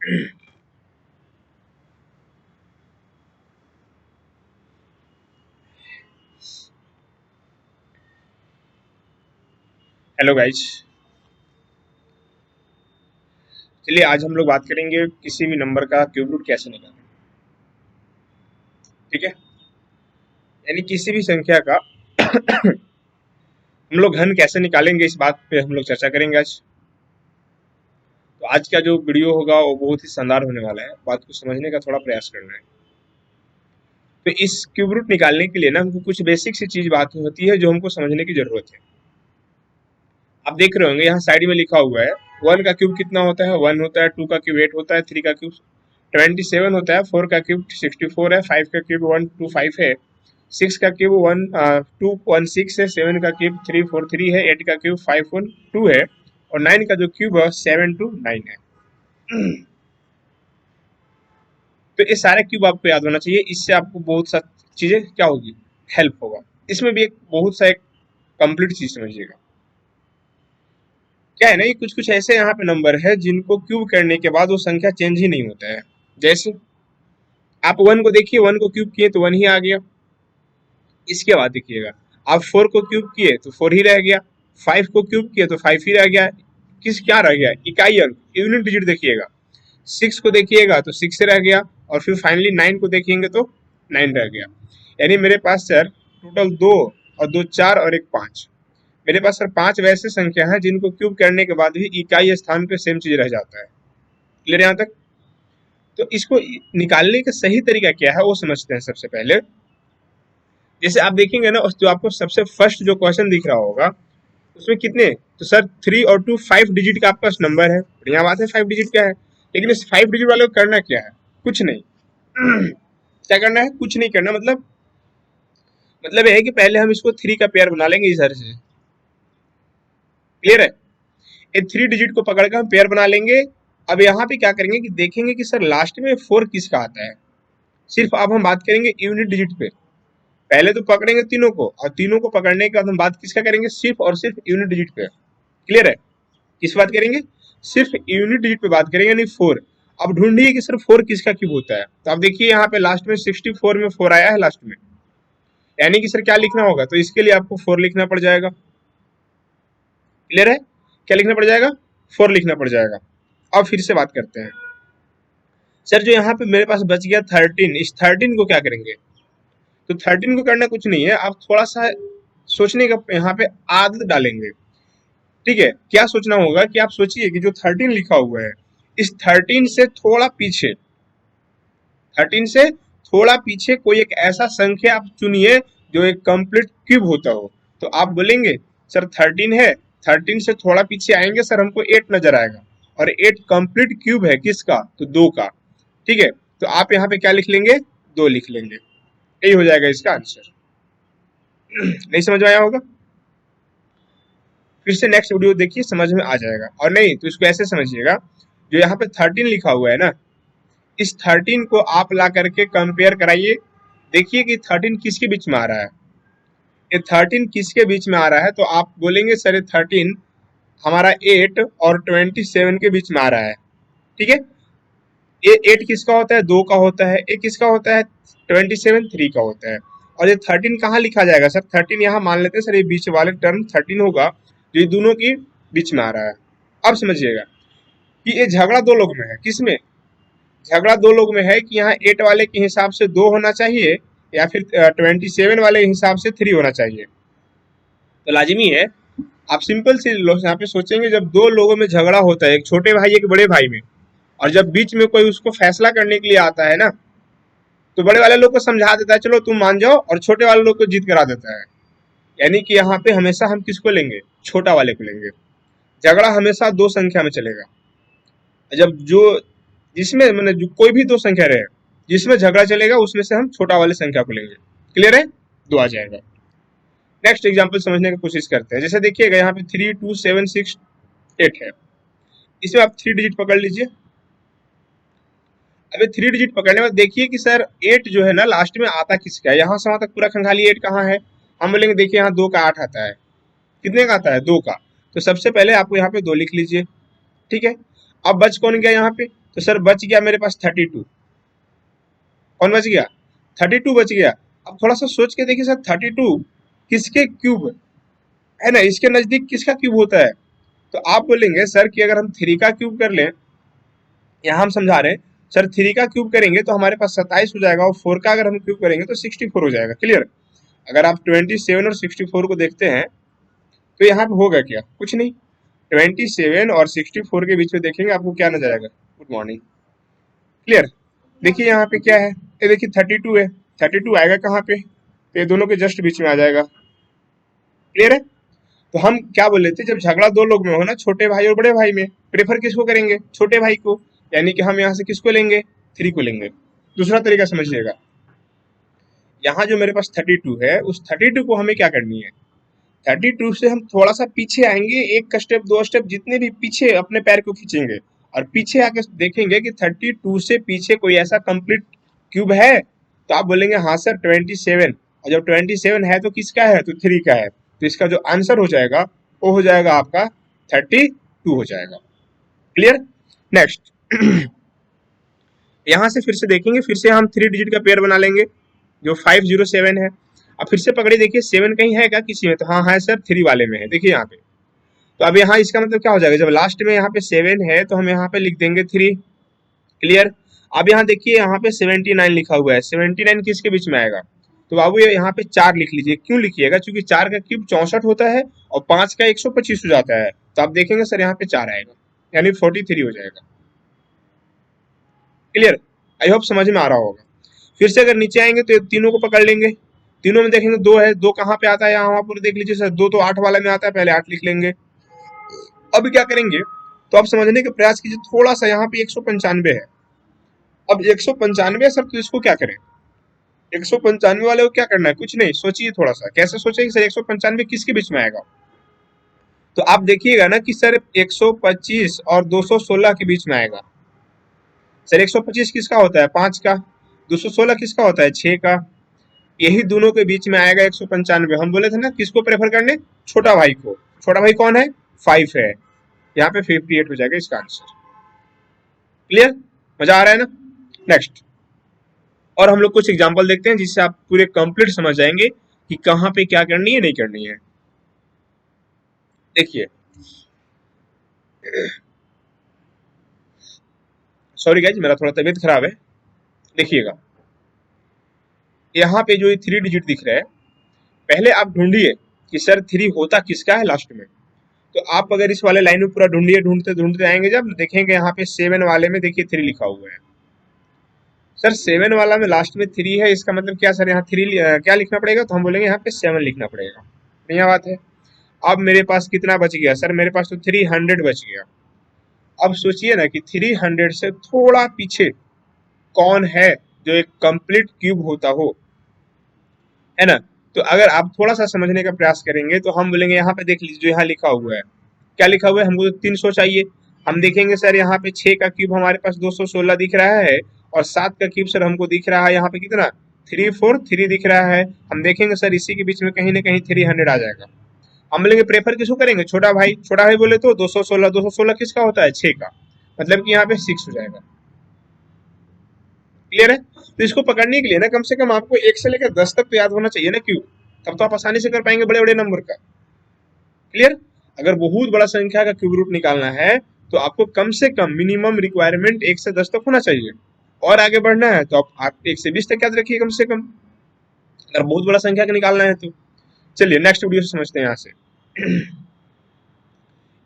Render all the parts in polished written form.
Hello guys. चलिए आज हम लोग बात करेंगे किसी भी नंबर का क्यूब रूट कैसे निकालें। ठीक है, यानी किसी भी संख्या का हम लोग घन कैसे निकालेंगे, इस बात पे हम लोग चर्चा करेंगे आज। तो आज का जो वीडियो होगा वो बहुत ही शानदार होने वाला है, बात को समझने का थोड़ा प्रयास करना है। तो इस क्यूब रूट निकालने के लिए ना हमको कुछ बेसिक सी चीज बात होती है जो हमको समझने की जरूरत है। आप देख रहे होंगे यहाँ साइड में लिखा हुआ है 1 का क्यूब कितना होता है, 1 होता है, 2 का क्यूब 8 होता है, 3 का क्यूब 27 होता है, 4 का क्यूब 64 है, 5 का क्यूब 125 है, 6 का क्यूब 216 है, 7 का क्यूब 343 है, 8 का क्यूब 512 है और 9 का जो क्यूब है 729 है। तो ये सारे क्यूब आपको याद होना चाहिए, इससे आपको बहुत सा चीजें क्या होगी, हेल्प होगा। इसमें भी एक बहुत सा एक कंप्लीट चीज समझिएगा। क्या है ना, ये कुछ कुछ ऐसे यहाँ पे नंबर है जिनको क्यूब करने के बाद वो संख्या चेंज ही नहीं होता है। जैसे आप 1 को देखिए, 1 को क्यूब किए तो 1 ही आ गया। इसके बाद देखिएगा आप 4 को क्यूब किए तो 4 ही रह गया, 5 को क्यूब किए तो 5 ही रह गया। किस क्या रह गया, इकाई अंक, यूनिट डिजिट देखिएगा। 6 को देखिएगा तो 6 रह गया और फिर फाइनली 9 को देखेंगे तो 9 रह गया। यानी मेरे पास सर टोटल 2 और 2 4 और 1 5, मेरे पास सर 5 वैसे संख्या है जिनको क्यूब करने के बाद भी इकाई स्थान पे सेम चीज रह जाता है। क्लियर यहाँ तक? तो इसको निकालने का सही तरीका क्या है वो समझते हैं सबसे पहले। जैसे आप देखेंगे ना, जो आपको सबसे फर्स्ट जो क्वेश्चन दिख रहा होगा उसमें कितने, तो सर 3 और 2 5 डिजिट का आपका नंबर है। बढ़िया बात है, 5 डिजिट का है, लेकिन इस 5 डिजिट वाले को करना क्या है, कुछ नहीं। क्या करना है, कुछ नहीं करना। मतलब ये है कि पहले हम इसको 3 का पेयर बना लेंगे इधर से। क्लियर है? ये 3 डिजिट को पकड़ कर हम पेयर बना लेंगे। अब यहाँ पे क्या करेंगे कि देखेंगे कि सर लास्ट में 4 किसका आता है। सिर्फ अब हम बात करेंगे यूनिट डिजिट पे। पहले तो पकड़ेंगे तीनों को और तीनों को पकड़ने के बाद हम बात किसका करेंगे, सिर्फ और सिर्फ यूनिट डिजिट पे। क्लियर है? किस बात करेंगे, सिर्फ यूनिट डिजिट पे बात करेंगे, यानी 4। अब ढूंढिए कि सर 4 किसका क्यूब होता है। तो आप देखिए यहाँ पे लास्ट में 64 में 4 आया है लास्ट में, यानी कि सर क्या लिखना होगा, तो इसके लिए आपको 4 लिखना पड़ जाएगा। क्लियर है? क्या लिखना पड़ जाएगा, 4 लिखना पड़ जाएगा। अब फिर से बात करते हैं। सर जो यहाँ पे मेरे पास बच गया 13, इस 13 को क्या करेंगे, तो 13 को करना कुछ नहीं है, आप थोड़ा सा सोचने का यहाँ पे आदत डालेंगे। ठीक है, क्या सोचना होगा कि आप सोचिए कि जो 13 लिखा हुआ है, इस 13 से थोड़ा पीछे, 13 से थोड़ा पीछे कोई एक ऐसा संख्या आप चुनिए जो एक कंप्लीट क्यूब होता हो। तो आप बोलेंगे सर 13 है, 13 से थोड़ा पीछे आएंगे सर हमको 8 नजर आएगा और 8 कंप्लीट क्यूब है किसका, तो 2 का। ठीक है, तो आप यहाँ पे क्या लिख लेंगे, 2 लिख लेंगे। यही हो जाएगा इसका आंसर। नहीं समझ में आया होगा, फिर से नेक्स्ट वीडियो देखिए, समझ में आ जाएगा। और नहीं तो इसको ऐसे समझिएगा, जो यहाँ पे 13 लिखा हुआ है ना, इस 13 को आप ला करके कंपेयर कराइए, देखिए कि 13 किसके बीच में आ रहा है। ये 13 किसके बीच में आ रहा है, तो आप बोलेंगे सर ये 13 हमारा 8 और 27 के बीच में आ रहा है। ठीक है, ये 8 किसका होता है, 2 का होता है, ये किसका होता है, 27 3 का होता है। और ये 13 कहाँ लिखा जाएगा सर, 13 यहाँ मान लेते हैं सर, ये बीच वाले टर्म 13 होगा जो ये दोनों के बीच में आ रहा है। अब समझिएगा कि ये झगड़ा दो लोग में है, किसमें, झगड़ा दो लोग में है कि यहाँ 8 वाले के हिसाब से 2 होना चाहिए या फिर 27 वाले के हिसाब से 3 होना चाहिए। तो लाजिमी है, आप सिंपल से यहाँ पे सोचेंगे, जब दो लोगों में झगड़ा होता है, एक छोटे भाई एक बड़े भाई में, और जब बीच में कोई उसको फैसला करने के लिए आता है ना, तो बड़े वाले लोग को समझा देता है चलो तुम मान जाओ, और छोटे वाले लोग को जीत करा देता है। यानी कि यहाँ पे हमेशा हम किसको लेंगे, छोटा वाले को लेंगे। झगड़ा हमेशा दो संख्या में चलेगा। जब जो जिसमें मैंने जो कोई भी दो संख्या रहे जिसमें झगड़ा चलेगा उसमें से हम छोटा वाले संख्या को लेंगे। क्लियर है, 2 आ जाएगा। नेक्स्ट एग्जांपल समझने की कोशिश करते हैं। जैसे देखिएगा यहाँ पे 3 2 7 6 8 है, इसमें आप 3 डिजिट पकड़ लीजिए। अब 3 डिजिट पकड़ने में देखिए कि सर 8 जो है ना लास्ट में आता किसका है, यहाँ से वहां तक पूरा खंगाली 8 कहाँ है, हम बोलेंगे देखिए यहाँ 2 का 8 आता है। कितने का आता है, 2 का। तो सबसे पहले आपको यहाँ पे 2 लिख लीजिए। ठीक है, अब बच कौन गया यहाँ पे, तो सर बच गया मेरे पास 32। कौन बच गया? 32 बच गया। अब थोड़ा सा सोच के देखिए सर, 32 किसके क्यूब है ना, इसके नजदीक किसका क्यूब होता है? तो आप बोलेंगे सर कि अगर हम 3 का क्यूब कर लें, यहाँ हम समझा रहे हैं सर 3 का क्यूब करेंगे तो हमारे पास 27 हो जाएगा, और 4 का अगर हम क्यूब करेंगे तो 64 हो जाएगा। क्लियर? अगर आप 27 और 64 को देखते हैं तो यहाँ पे होगा क्या? कुछ नहीं। 27 और 64 के बीच में देखेंगे आपको क्या नजर आएगा? Good morning. क्लियर? देखिए यहाँ पे क्या है, ये देखिए 32 है। 32 आएगा कहाँ पे? तो ये दोनों के जस्ट बीच में आ जाएगा। क्लियर है? तो हम क्या बोल रहे थे, जब झगड़ा दो लोग में हो ना, छोटे भाई और बड़े भाई में, प्रेफर किसको करेंगे? छोटे भाई को। यानी कि हम यहाँ से किसको लेंगे? 3 को लेंगे। दूसरा तरीका समझिएगा, यहाँ जो मेरे पास 32 है, उस 32 को हमें क्या करनी है? 32 से हम थोड़ा सा पीछे आएंगे, एक स्टेप दो स्टेप जितने भी पीछे अपने पैर को खींचेंगे, और पीछे आके देखेंगे कि 32 से पीछे कोई ऐसा कंप्लीट क्यूब है? तो आप बोलेंगे हाँ सर 27। और जब 27 है तो किसका है? तो 3 का है। तो इसका जो आंसर हो जाएगा वो हो जाएगा आपका 32 हो जाएगा। क्लियर? नेक्स्ट यहाँ से फिर से देखेंगे, फिर से हम 3 डिजिट का पेयर बना लेंगे जो 507 है। अब फिर से पकड़े, देखिए 7 कहीं है क्या किसी में? तो हाँ है सर, 3 वाले में है, देखिए यहाँ पे। तो अब यहाँ इसका मतलब क्या हो जाएगा, जब लास्ट में यहाँ पे 7 है तो हम यहाँ पे लिख देंगे 3। क्लियर? अब यहाँ देखिए यहाँ पे 79 लिखा हुआ है, 79 किसके बीच में आएगा? तो बाबू ये यहाँ पे 4 लिख लीजिए। क्यों लिखिएगा? क्योंकि 4 का क्यूब 64 होता है और 5 का 125 हो जाता है। तो आप देखेंगे सर यहाँ पे 4 आएगा, यानी 43 हो जाएगा। क्लियर? आई होप समझ में आ रहा होगा। फिर से अगर नीचे आएंगे तो तीनों को पकड़ लेंगे, तीनों में देखेंगे 2 है, 2 कहाँ पे आता है? यहाँ पर देख लीजिए सर, 2 तो 8 वाला में आता है, पहले 8 लिख लेंगे। अब क्या करेंगे, तो आप समझने का प्रयास कीजिए, थोड़ा सा यहाँ पे 195 है। अब 195 सर, तो इसको क्या करें? 195 वाले को क्या करना है? कुछ नहीं, सोचिए थोड़ा सा, कैसे सोचेंगे सर 195 किसके बीच में आएगा? तो आप देखिएगा ना कि सर 125 और 216 के बीच में आएगा। सर 125 किसका होता है? 5 का। 216 किसका होता है? 6 का। यही दोनों के बीच में आएगा 195। हम बोले थे ना किसको प्रेफर करने? छोटा भाई को। छोटा भाई कौन है? 5 है। यहाँ पे 58 हो जाएगा इसका आंसर। क्लियर? मजा आ रहा है ना? नेक्स्ट, और हम लोग कुछ एग्जांपल देखते हैं जिससे आप पूरे कंप्लीट समझ जाएंगे कि कहाँ पे क्या करनी है नहीं करनी है। देखिए, सॉरी गाइज मेरा थोड़ा तबीयत खराब है। देखिएगा यहाँ पे जो ये 3 डिजिट दिख रहा है, पहले आप ढूंढिए कि सर 3 होता किसका है लास्ट में। तो आप अगर इस वाले लाइन में पूरा ढूंढिए, ढूंढते ढूंढते आएंगे, जब देखेंगे यहाँ पे 7 वाले में देखिए 3 लिखा हुआ है। सर 7 वाला में लास्ट में 3 है, इसका मतलब क्या सर? यहाँ 3 क्या लिखना पड़ेगा? तो हम बोलेंगे यहाँ पे 7 लिखना पड़ेगा। बढ़िया बात है। अब मेरे पास कितना बच गया सर? मेरे पास तो 300 बच गया। अब सोचिए ना कि 300 से थोड़ा पीछे कौन है जो एक कंप्लीट क्यूब होता हो, है ना? तो अगर आप थोड़ा सा समझने का प्रयास करेंगे तो हम बोलेंगे यहाँ पे देख लीजिए जो यहाँ लिखा हुआ है, क्या लिखा हुआ है? हमको तो 300 चाहिए। हम देखेंगे सर यहाँ पे 6 का क्यूब हमारे पास 216 दिख रहा है, और 7 का क्यूब सर हमको दिख रहा है यहाँ पे कितना? 343 दिख रहा है। हम देखेंगे सर इसी के बीच में कहीं ना कहीं 300 आ जाएगा। हम बोलेंगे प्रेफर किसको करेंगे? छोटा भाई। छोटा भाई बोले तो 216। 216 किसका होता है? 6 का। मतलब कि यहाँ पे 6 हो जाएगा। क्लियर है? तो इसको पकड़ने के लिए ना कम से कम आपको 1 से लेकर 10 तक तो याद होना चाहिए ना क्यूब, तब तो आप आसानी से कर पाएंगे बड़े बड़े नंबर का। क्लियर? अगर बहुत बड़ा संख्या का क्यूब रूट निकालना है तो आपको कम से कम मिनिमम रिक्वायरमेंट 1 से 10 तक होना चाहिए, और आगे बढ़ना है तो आप 1 से 20 तक याद रखिए कम से कम, अगर बहुत बड़ा संख्या का निकालना है तो। चलिए नेक्स्ट वीडियो से समझते हैं। यहाँ से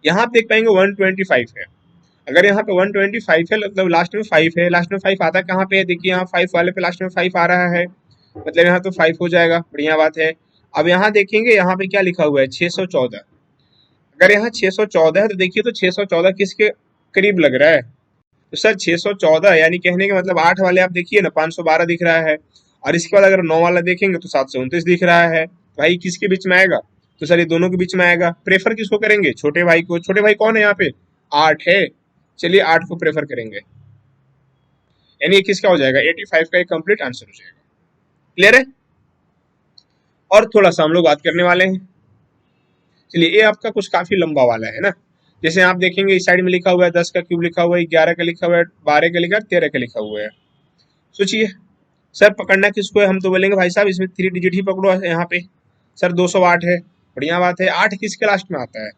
यहाँ आप देख पाएंगे 125 है। अगर यहाँ पे 125 है मतलब लास्ट में 5 है। लास्ट में 5 आता कहाँ पे है? देखिए यहाँ 5 वाले पे लास्ट में 5 आ रहा है, मतलब यहाँ तो 5 हो जाएगा। बढ़िया बात है। अब यहाँ देखेंगे यहाँ पे क्या लिखा हुआ है? 614। अगर यहाँ 614 है तो देखिए तो 614 किसके करीब लग रहा है? तो सर 614 यानी कहने का मतलब 8 वाले आप देखिए ना 512 दिख रहा है, और इसके बाद अगर 9 वाला देखेंगे तो 729 दिख रहा है। भाई किसके बीच में आएगा? तो सर ये दोनों के बीच में आएगा। प्रेफर किसको करेंगे? छोटे भाई को। छोटे भाई कौन है यहाँ पे? 8 है। चलिए 8 को प्रेफर करेंगे, यानी ये किसका हो जाएगा? 85 का एक कंप्लीट आंसर हो जाएगा। क्लियर है? और थोड़ा सा हम लोग बात करने वाले हैं। चलिए ये आपका कुछ काफी लंबा वाला है ना, जैसे आप देखेंगे इस साइड में लिखा हुआ है 10 का क्यूब लिखा हुआ है, 11 का लिखा हुआ है, 12 का लिखा है, 13 का लिखा हुआ है। सोचिए सर पकड़ना किसको है, हम तो बोलेंगे भाई साहब इसमें 3 डिजिट ही पकड़ो यहाँ पे। सर 208 है, बढ़िया बात है। 8 किसके लास्ट में आता है?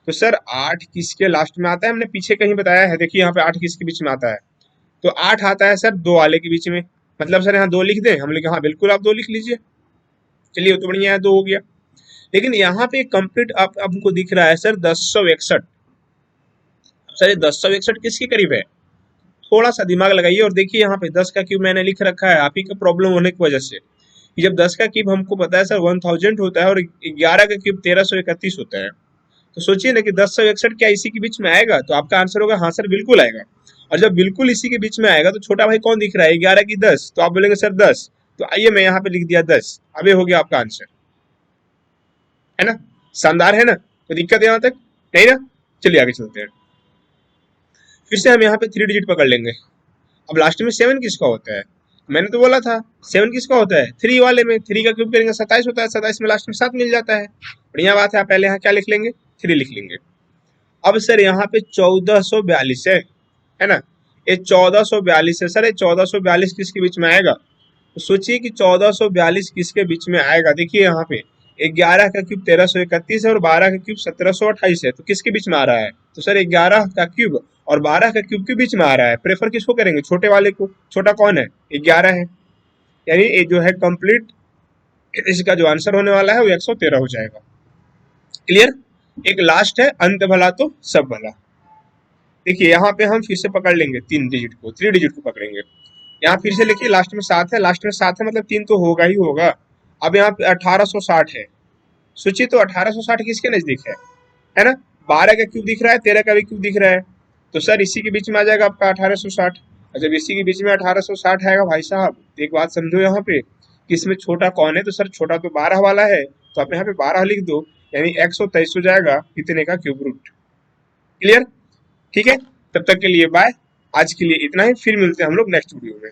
तो सर 8 किसके लास्ट में आता है, हमने पीछे कहीं बताया है, देखिए यहाँ पे 8 किसके बीच में आता है। तो 8 आता है सर 2 वाले के बीच में। मतलब सर यहाँ 2 लिख दें, हम लिखे हाँ बिल्कुल आप 2 लिख लीजिए। चलिए तो बढ़िया है, 2 हो गया। लेकिन यहाँ पे कंप्लीट आप हमको दिख रहा है सर 1061। सर ये 1061 किसके करीब है? थोड़ा सा दिमाग लगाइए और देखिए यहाँ पे 10 का क्यूब मैंने लिख रखा है आप ही का प्रॉब्लम होने की वजह से कि जब 10 का क्यूब हमको पता है सर 1000 होता है और 11 का क्यूब 1331 होता है। तो सोचिए ना कि 1061 क्या इसी के बीच में आएगा? तो आपका आंसर होगा हाँ सर बिल्कुल आएगा। और जब बिल्कुल इसी के बीच में आएगा तो छोटा भाई कौन दिख रहा है, 11 की 10, तो आप बोलेंगे सर 10। तो आइए मैं यहाँ पे लिख दिया 10, अब ये हो गया आपका आंसर, है ना? शानदार है ना? कोई दिक्कत है यहाँ तक? नहीं ना? चलिए आगे चलते हैं। फिर से हम यहाँ पे 3 डिजिट पकड़ लेंगे। अब लास्ट में 7 किसका होता है? मैंने तो बोला था 7 किसका होता है, 3 वाले में। 3 का क्यूब करेंगे 27 होता है, 27 में लास्ट में 7 मिल जाता है। बढ़िया बात है, आप पहले यहाँ क्या लिख लेंगे, 3 लिख लेंगे। अब सर यहाँ पे 1442 है ना? ये 1442 है सर, ये 1442 किसके बीच में आएगा? तो सोचिए कि 1442 किसके बीच में आएगा। देखिए यहाँ पे 11 का क्यूब 1331 है और 12 का क्यूब 1728 है, तो किसके बीच में आ रहा है? तो सर 11 का क्यूब और 12 का क्यूब के बीच में आ रहा है। प्रेफर किसको करेंगे? छोटे वाले को। छोटा कौन है? 11 है। यानी ये जो है कंप्लीट इसका जो आंसर होने वाला है वो 113 हो जाएगा। क्लियर? एक लास्ट है, अंत भला तो सब भला। देखिए यहाँ पे हम फिर से पकड़ लेंगे 3 डिजिट को, 3 डिजिट को पकड़ेंगे। यहाँ फिर से लिखिए लास्ट में 7 है, लास्ट में 7 है मतलब 3 तो होगा ही होगा। अब यहाँ पे 1860 है। सोचिए तो 1860 किसके नजदीक है ना? 12 का क्यूब दिख रहा है, 13 का भी क्यूब दिख रहा है, तो सर इसी के बीच में आ जाएगा आपका 1860। और जब इसी के बीच में 1860 आएगा भाई साहब, एक बात समझो यहाँ पे कि इसमें छोटा कौन है? तो सर छोटा तो 12 वाला है, तो आप यहाँ पे 12 लिख दो, यानी 123 हो जाएगा कितने का क्यूब रूट। क्लियर? ठीक है, तब तक के लिए बाय। आज के लिए इतना ही, फिर मिलते हैं हम लोग नेक्स्ट वीडियो में।